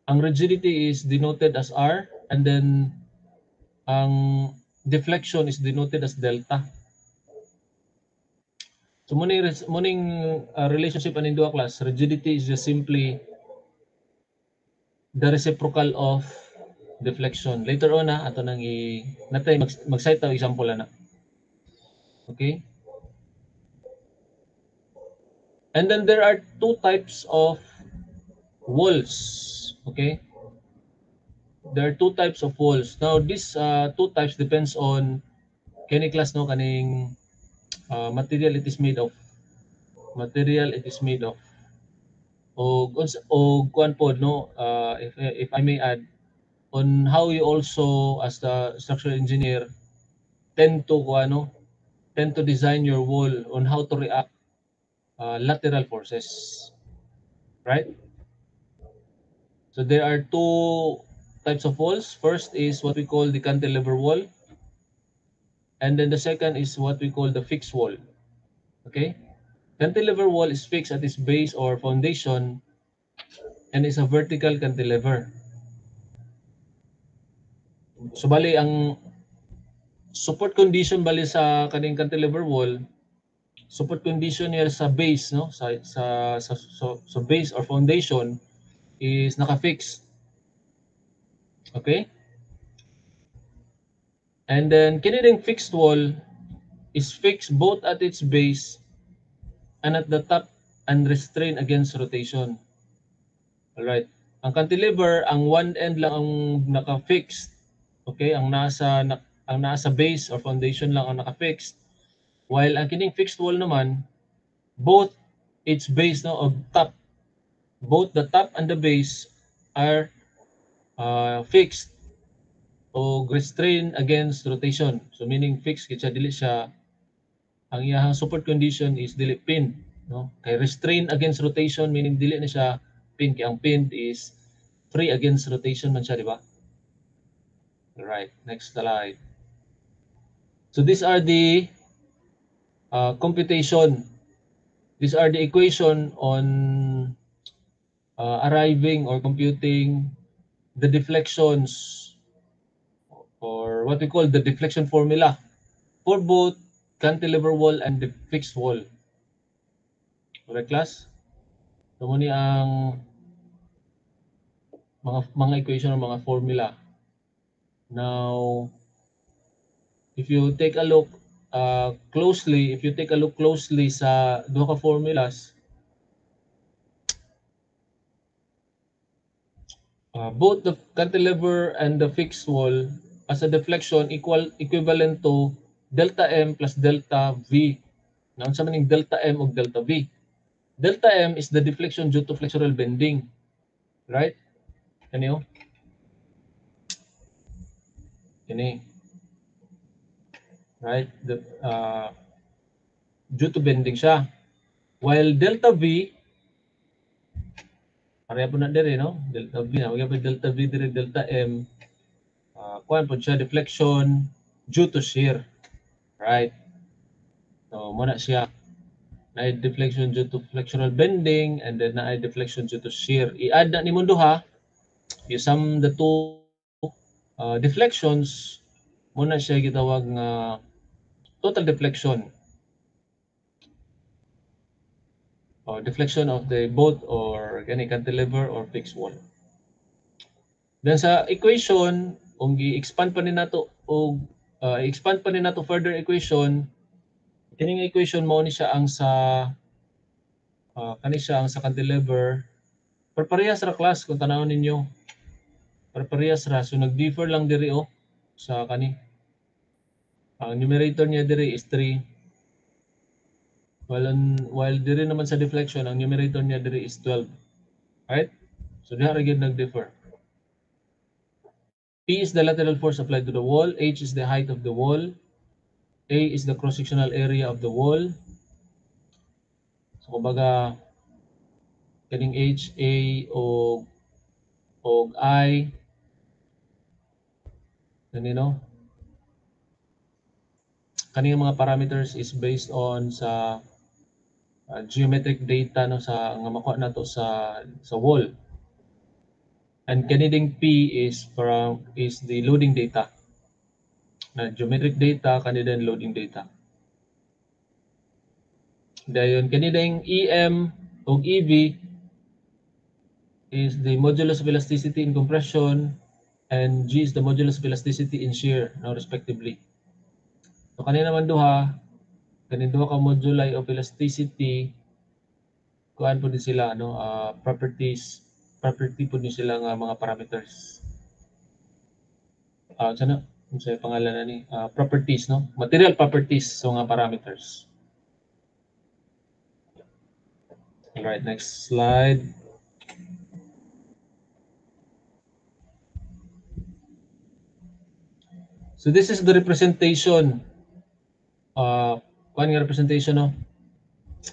ang rigidity is denoted as R, and then ang deflection is denoted as delta. So muning relationship aning duha class, rigidity is just simply the reciprocal of deflection. Later on ato nang natay mag-cite ta example na. Okay? And then there are two types of walls. Okay? There are two types of walls. Now, these two types depends on kani class no kaning material it is made of. Material it is made of. O kuan pod no, if I may add, on how you also as the structural engineer tend to ano, tend to design your wall on how to react lateral forces, right? So there are two types of walls. First is what we call the cantilever wall, and then the second is what we call the fixed wall. Okay? Cantilever wall is fixed at its base or foundation and is a vertical cantilever. So bali ang support condition bali sa kaning cantilever wall, support condition niya sa base no, sa base or foundation is naka-fix. Okay? And then kini ding fixed wall is fixed both at its base and at the top and restrained against rotation. Alright. Ang cantilever, ang one end lang ang naka-fixed. Okay? Ang nasa base or foundation lang ang naka-fixed. While ang kining fixed wall naman, both its base no of top, both the top and the base are fixed o restrained against rotation. So meaning fixed kitsa dili siya, ang iyahang support condition is dili pinned, no? Kay restrained against rotation meaning dili na siya pinned, kay ang pinned is free against rotation man siya, di ba? Right, next slide. So these are the computation. These are the equation on arriving or computing the deflections or what we call the deflection formula for both cantilever wall and the fixed wall. Alright, class? So muna ang mga equation or mga formula. Now, if you take a look closely, sa duha ka formulas, both the cantilever and the fixed wall as a deflection equivalent to delta M plus delta V. Now, sa maning delta M o delta V. Delta M is the deflection due to flexural bending. Right? Kani o? Kani. Right? Due to bending siya. While delta V, pareha po na diri, no? Delta V na. Magiging delta V diri, delta M. Kuhan po siya, deflection due to shear. Right? So, muna siya. Na deflection due to flexural bending and then na deflection due to shear. I-add na ni mo duha, you sum the two deflections, muna siya gitawag nga total deflection. Or deflection of the both or any cantilever or fixed wall. Then sa equation, kung i-expand pa ni nato o expand pa ni nato further equation, kining equation mo ni siya ang sa kani siya ang sa cantilever. Parehas ra class kung tanawon ninyo. Parehas ra, so nag-differ lang diri sa kani. Ang numerator niya diri is 3. While diri naman sa deflection, ang numerator niya diri is 12. Right? So diha ra gyud nag-differ. P is the lateral force applied to the wall, H is the height of the wall, A is the cross-sectional area of the wall. So kumbaga kaning H, A o I kanino? Kaning mga parameters is based on sa geometric data no sa nga makuha nato sa wall. And kaniding P is the loading data. Na geometric data kanidang loading data. Dayon kanidang EM o EV is the modulus of elasticity in compression, and G is the modulus of elasticity in shear, now respectively. So kanina naman duha ka moduli of elasticity, kuan po din sila property po din sila nga mga parameters. Sana sa pangalan na ni properties, no? Material properties, so nga parameters. All right, next slide. So this is the representation. Kuan nga representation, no?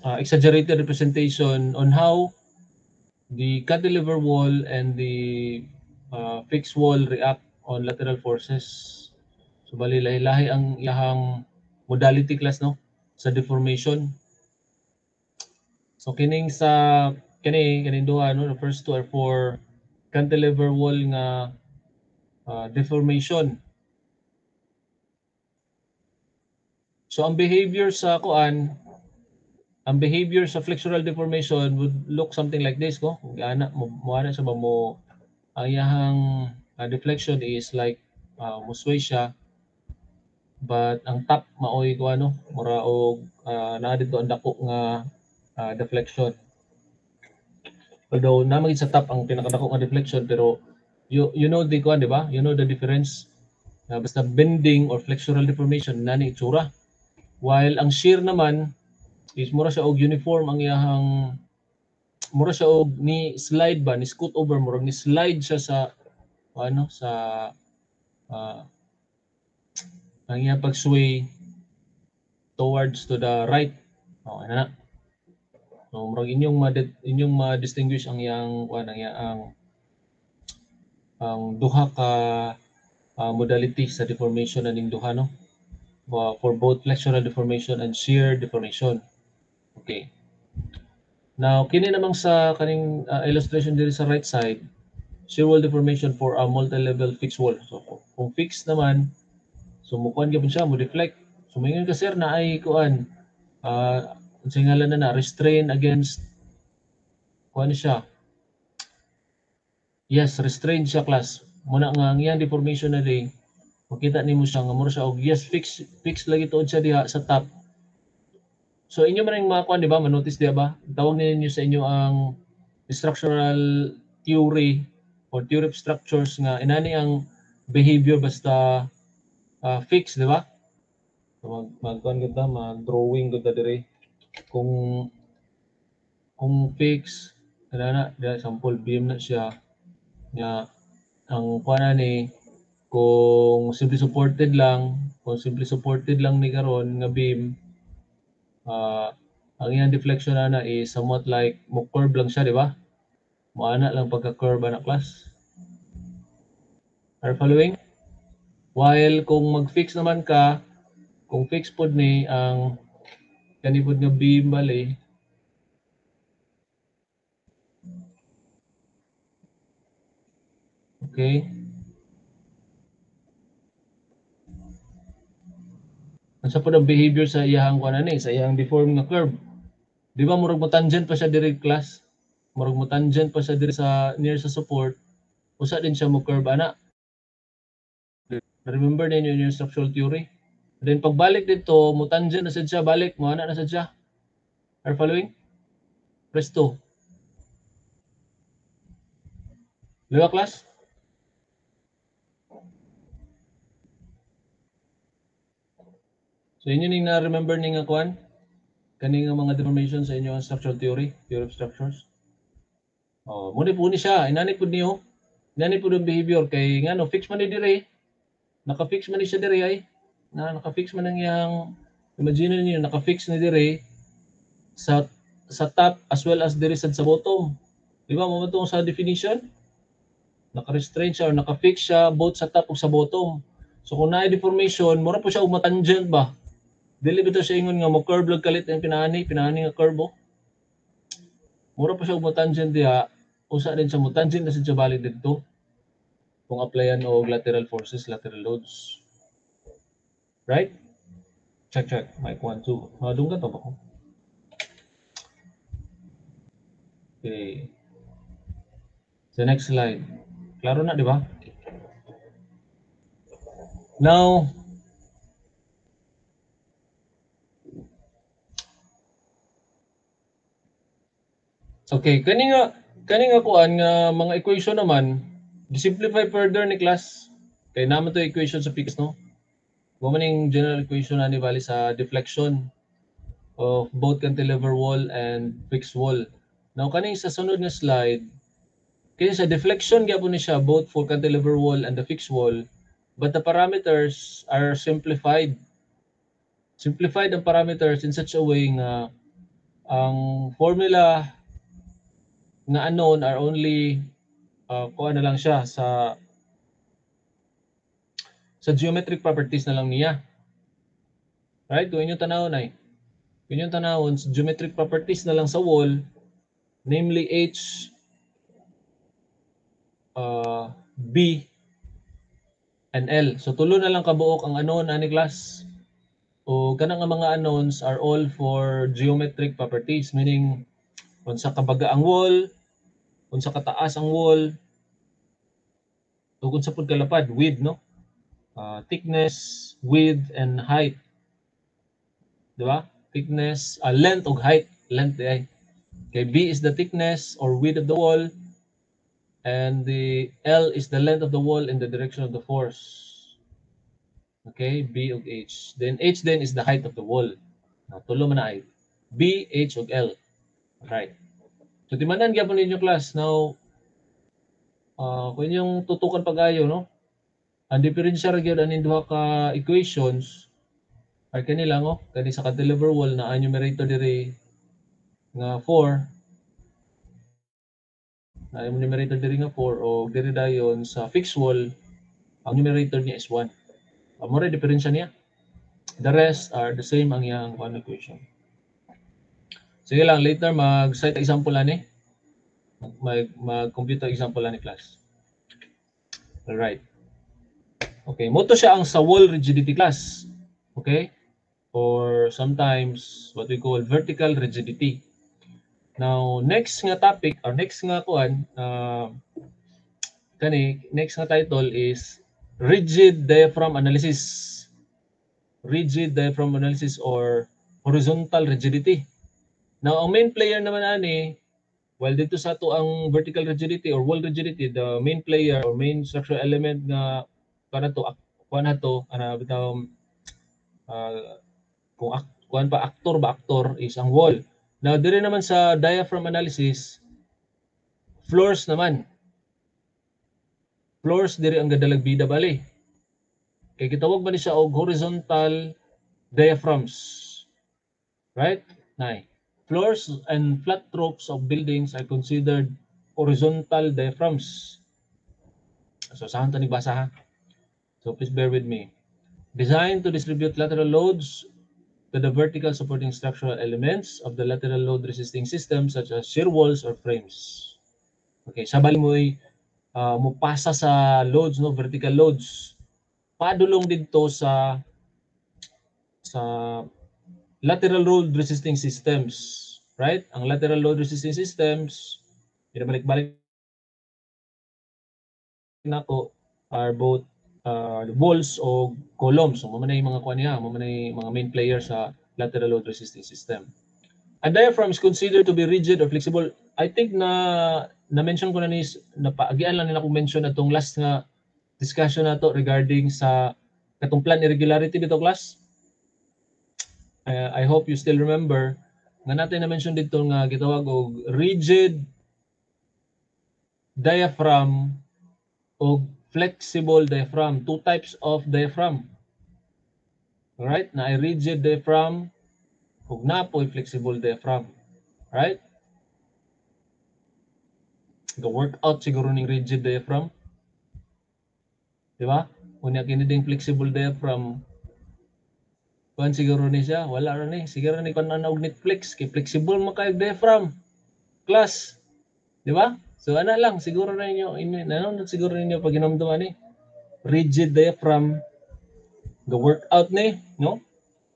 Exaggerated representation on how the cantilever wall and the fixed wall react on lateral forces. So bali lahi-lahi ang iyahang modality class, no, sa deformation. So kining duha, no, the first two are for cantilever wall nga deformation. So ang behavior sa flexural deformation would look something like this, ko. Ana mo sa mo ang iyahang deflection is like musway siya, but ang top maoy ko mura og naa dito ang dako nga deflection. Although namagid sa top ang pinakadako nga deflection, pero you know di ba? You know the difference. Basta bending or flexural deformation nani itsura. While ang shear naman is mura siya og uniform ang iyahang mura siya og ni slide ba, ni scoot over, mura ni slide siya sa ang iyang pag-sway towards to the right. Okay na. So murag inyong ma-distinguish ang iyang ang duha ka modality sa deformation aning duha, no? For both flexural deformation and shear deformation. Okay. Now, kini namang sa kaning illustration diri sa right side, shear wall deformation for a multi-level fixed wall. So, kung fixed naman, so mukuan gyapon siya, mo deflect. So, mingon ka sir na ay kuan singalan na restrain against kuan siya. Yes, restrain siya class. Muna nga ang iyang deformation na rin, makita nimo siya nga mura siya og yes, fix lagi tuod siya diha sa top. So inyo man ang mga kuan, di ba, manotice diha ba? Tawag ninyo sa inyo ang structural theory or theory of structures nga inani ang behavior basta fix, di ba? So mag-kuan gud ta, mag-drawing gud ta dire. Kung fix ana na sample beam na siya nga ang kuan ni kung simply supported lang ni karon nga beam, ang iyang deflection na is somewhat like mo curve lang siya, di ba? Moana lang pagka-curve na class. Are following? While kung mag-fix naman ka, kung fix pod ni ang kanipod nga beam bali, okay? Unsa pod ang behavior sa iyang sa iyang deform nga curve? Di ba murag mo tangent pa siya diri class? Murag mo tangent pa siya diri sa near sa support. Usa din siya mo curve ana. Remember ninyo yung structural theory? Then pagbalik dito, mo tangent na sad siya, balik mo ana na sad siya. Are following? Presto. Diba class? So inyo ning na-remember ning nga kuan? Kaning mga deformation sa inyo ang structural theory of structures. Oh, muna po ni siya, inani pud niyo. Inani pud ang behavior kay ngano fix man ni dire. Naka-fix man ni siya dire ay. Naka-fix man ang iyang, imagine niyo naka-fix ni dire sa top as well as dire sa bottom. Di ba mo matong sa definition? Naka-restrain siya or naka-fix siya both sa top ug sa bottom. So kung naay deformation, mura po siya og matangent ba? Dili bitaw siya ingon nga mo curve lang kalit ang pinani nga curve. Mura pa siya og matangent diha. usa din sa mo tangent na siya balik dito kung applyan og lateral forces, lateral loads. Right? Check. Mic 1, 2. Madunggan to ba ko? Okay. So next slide. Klaro na, di ba? Now, okay, kani nga kuan nga mga equation naman, simplify further ni class. Kay naman to equation sa fix, no? Mo man yung general equation na ni bali sa deflection of both cantilever wall and fixed wall. Now kani sa sunod nga slide, kaya sa deflection gyapon ni siya both for cantilever wall and the fixed wall, but the parameters are simplified. Simplified ang parameters in such a way nga ang formula nga unknown are only kuha na lang siya sa geometric properties na lang niya. Right? Kung inyong tanawon ay, kung inyong tanawon, geometric properties na lang sa wall, namely H, B, and L. So tulo na lang kabuok ang unknown ani class. O kanang mga unknowns are all for geometric properties, meaning kung sa kabaga ang wall, kung sa kataas ang wall, o kung sa pud kalapad, width, no? Thickness, width, and height. Di ba? Thickness, length o height. Length ay. Okay, B is the thickness or width of the wall, and the L is the length of the wall in the direction of the force. Okay, B ug H. Then H then is the height of the wall. Now, tulo man na ay. B, H ug L. Right. So timanan gyapon ninyo class. Now, kung inyong tutukan pag-ayo, no? Ang diferensya ra gyud aning duha ka equations ay kanila, no? Kani sa cantilever wall na ang numerator diri nga 4, na ang numerator diri nga 4, o diri dayon sa fixed wall ang numerator niya is 1. Amo ra diferensya niya. The rest are the same ang iyang one equation. Sige lang, later mag-cite example ani. Mag-computer example ani class. Alright. Okay, mo to siya ang sa wall rigidity class. Okay? Or sometimes what we call vertical rigidity. Now, next nga topic or next nga kuan, next nga title is rigid diaphragm analysis. Rigid diaphragm analysis or horizontal rigidity. Now, ang main player naman ani, while dito sa ato ang vertical rigidity or wall rigidity, the main player or main structural element nga kung actor is ang wall. Now, dire naman sa diaphragm analysis, floors naman. Floors dire ang gadalag bida bali. Kay gitawag ba ni siya og horizontal diaphragms. Right? Nay. Floors and flat roofs of buildings are considered horizontal diaphragms. So, saan ito nagbasa ha? So, please bear with me. Designed to distribute lateral loads to the vertical supporting structural elements of the lateral load resisting system such as shear walls or frames. Okay, sabali mo'y mupasa sa loads, no, vertical loads. Padulong dito sa lateral load resisting systems. Right? Ang lateral load resisting systems, pinabalik-balik nako are both walls o columns. So, mamanay mga kuha niya, mamanay mga main player sa lateral load resisting system. A diaphragm is considered to be rigid or flexible. I think na-mention ko na ni, napaagian lang nila kung mention na itong last nga discussion na to regarding sa katong plan irregularity dito class. I hope you still remember nga natin na-mention dito nga gitawag og rigid diaphragm o flexible diaphragm. Two types of diaphragm. Alright? Na ay rigid diaphragm ug napoy flexible diaphragm. Right? Go-work out siguro ning rigid diaphragm. Di ba? Unya kini ding flexible diaphragm. Kuan siguro ni siya, wala ra ni. Siguro ni kun og Netflix kay flexible man kay diaphragm. Class. Di ba? So ana lang siguro na nanonood siguro ninyo pag hinumduman ni rigid diaphragm ga workout ni, no?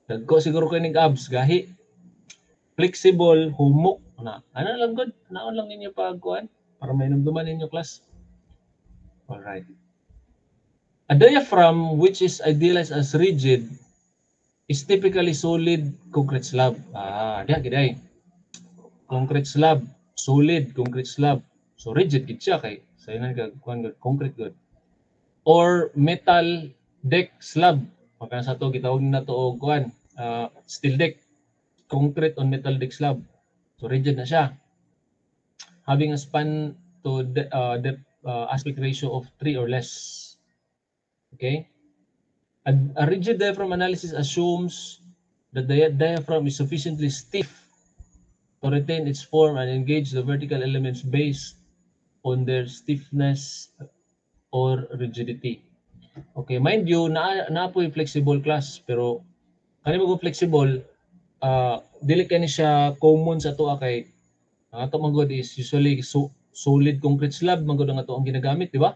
Dagko siguro kay ning abs gahi. Flexible, humok na. Ano lang good, naon lang ninyo pagkuan para may hinumduman ninyo class. All right. A diaphragm which is idealized as rigid is typically solid concrete slab. Diya giday. Concrete slab, solid concrete slab. So rigid gid siya kay saynan kag kuan concrete good. Or metal deck slab. Pagka sa to gitawag na to og kuan, steel deck, concrete on metal deck slab. So rigid na siya. Having a span to depth aspect ratio of 3 or less. Okay? A rigid diaphragm analysis assumes that the diaphragm is sufficiently stiff to retain its form and engage the vertical elements based on their stiffness or rigidity. Okay, mind you, na po yung flexible class, pero kani mo kung flexible, dili kani siya common sa tuwa kay ang ato man is usually solid concrete slab man gud ang ato ang ginagamit, di ba?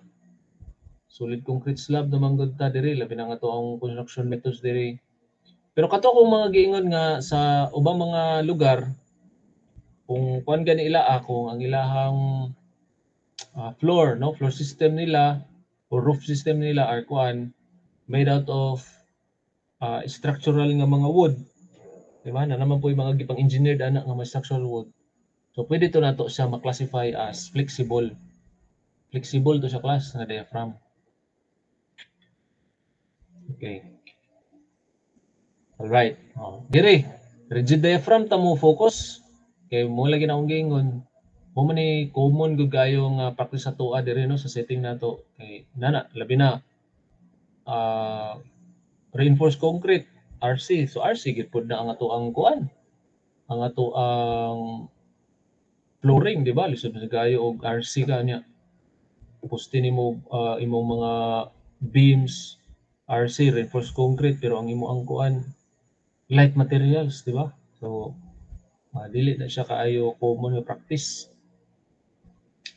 Solid concrete slab naman gud ta diri labi na nga to ang construction methods diri. Pero kato kung mga giingon nga sa ubang mga lugar kung kuan gani ila kung ang ilahang floor system nila or roof system nila are kuan made out of structural nga mga wood. Di ba? Na naman po yung mga gipang engineered anak nga mga structural wood. So pwede to nato siya ma-classify as flexible. Flexible to siya class nga diaphragm. Okay. All right. Dire, rigid diaphragm ta mo focus. Kay mo lagi na akong giingon. Mo man ni common gud kayo nga practice sa tuwa dire no sa setting nato. Kay nana labi na reinforced concrete RC. So RC gid pud na ang ato ang kuan. Ang ato ang flooring, di ba? Lisod na gayo og RC ka niya. Poste nimo imong mga beams RC reinforced concrete pero ang imo ang kuan light materials, di ba? So dili na siya kaayo common nga practice.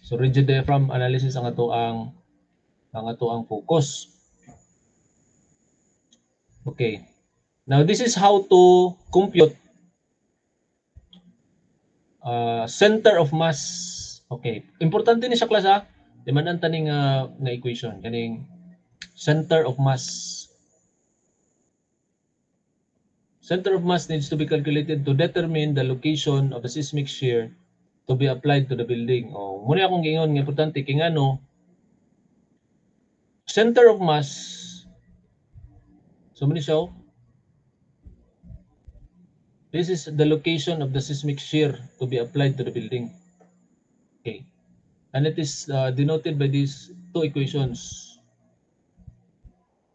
So rigid diaphragm analysis ang ato ang focus. Okay. Now this is how to compute center of mass. Okay. Importante ni sa class Di man ang taning nga equation kaning center of mass. Center of mass needs to be calculated to determine the location of the seismic shear to be applied to the building. Muna akong giingon nga importante kay ngano center of mass. So muna siya. This is the location of the seismic shear to be applied to the building. Okay. And it is denoted by these two equations.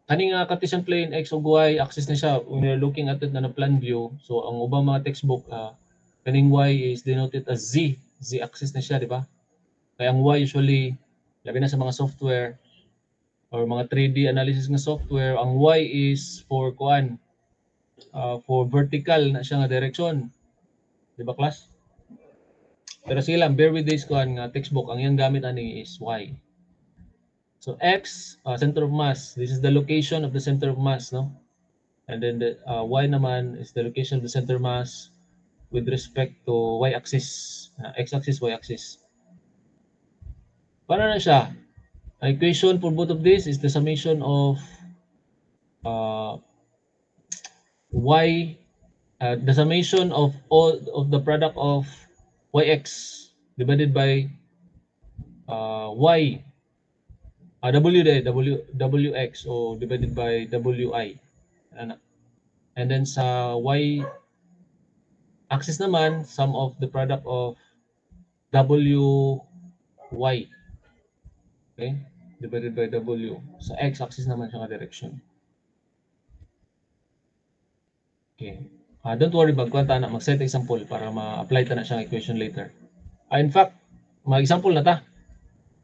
Kaning Cartesian plane x ug y axis na siya when you're looking at it na plan view. So ang ubang mga textbook kaning y is denoted as z axis na siya, di ba? Kaya ang y usually labi na sa mga software or mga 3D analysis ng software, ang y is for kuan for vertical na siya nga direction. Di ba class? Pero sige lang, bear with this kuan nga textbook, ang iyang gamit ani is y. So x, center of mass, this is the location of the center of mass, no? And then the y naman is the location of the center mass with respect to y-axis, x-axis, y-axis. Paano na siya? Ang equation for both of this is the summation of y, the summation of all of the product of yx divided by y, wx o divided by wi. And then sa y axis naman, sum of the product of wy. Okay? Divided by w. Sa x axis naman siya nga direction. Okay. Don't worry, magkwanta na, mag-set example para ma-apply ta na siyang equation later. In fact, mag-example na ta.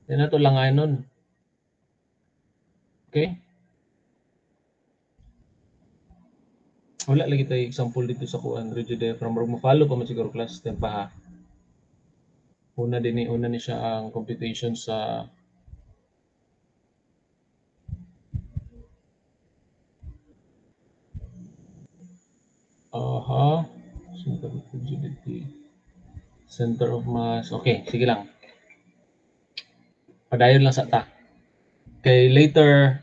Yan na to lang ngayon nun. Okay? Wala lagi tayo example dito sa kuan rigid diaphragm. Mag-follow pa man siguro class tempa ha. Una ni siya ang computation sa center of rigidity, center of mass. Okay, sige lang. Padayon lang sa ta. Kay later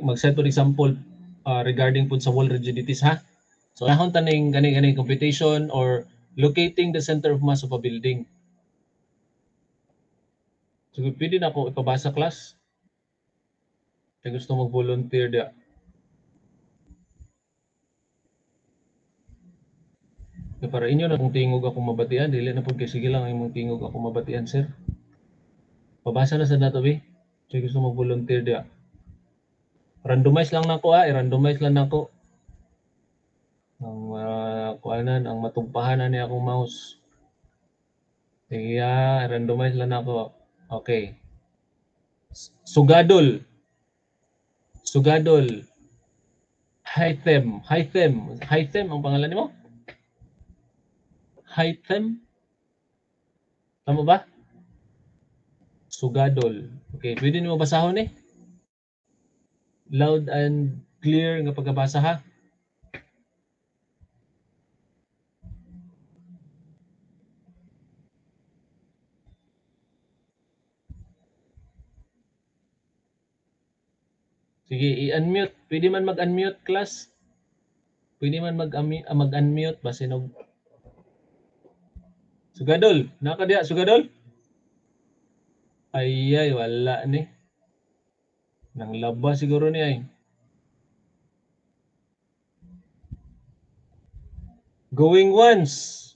mag-set for example regarding po sa wall rigidities ha. So nahon taning gani computation or locating the center of mass of a building. So pwede na ako ipabasa class. Kaya gusto mag-volunteer dia. Kaya para inyo na kung tingog ako mabatian, dili na pud kay sige lang imong tingog ako mabatian sir. Pabasa na sa nato be. Kaya gusto mag-volunteer dia. Randomize lang nako i-randomize lang nako. Ang kuanan, ang matugpahan ani akong mouse. Sige, randomize lang ako. Okay. Sugadol. Hythem ang pangalan nimo? Hythem? Tama ba? Sugadol. Okay, pwede nimo basahon eh. Loud and clear nga pagkabasa ha. Sige, i-unmute. Pwede man mag-unmute class. Pwede man mag-unmute base no. Sugadol, naka diya Sugadol? Ay, wala ni. Nang laba siguro ni ay. Going once.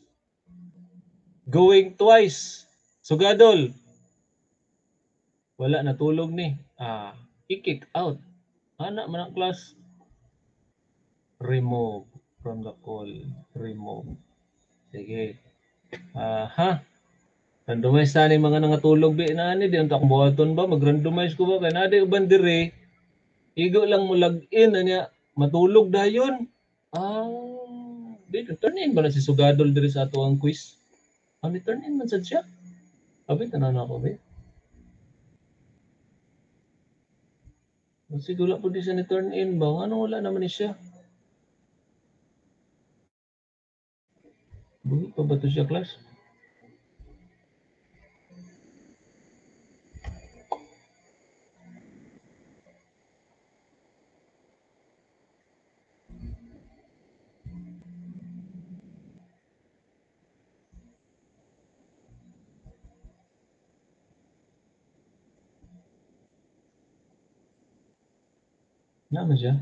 Going twice. Sugadol. Wala, natulog ni. I-kick out. Anak man ang class. Remove from the call. Remove. Sige. Randomize na ni mga nangatulog bi na ni di unta akong buhaton ba mag-randomize ko ba kay na di uban dire. Igo lang mo login anya matulog dayon. Di turn in ba na si Sugadol dire sa ato ang quiz? Ni turn in man sad siya. Abi tanan ako ba? Siguro po di siya ni turn in ba? Ano wala naman ni siya? Buhi pa ba to siya class? Naman siya.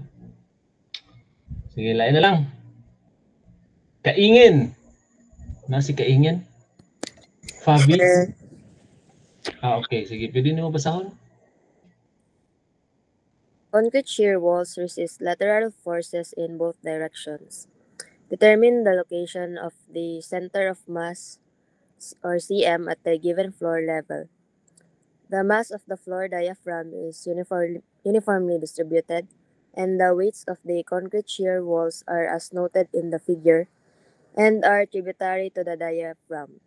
Sige, lain na lang. Kaingin. Si Kaingin? Fabi? Okay. Sige, pwede niyo basahon? Concrete shear walls resist lateral forces in both directions. Determine the location of the center of mass or CM at the given floor level. The mass of the floor diaphragm is uniformly distributed, and the weights of the concrete shear walls are as noted in the figure and are tributary to the diaphragm.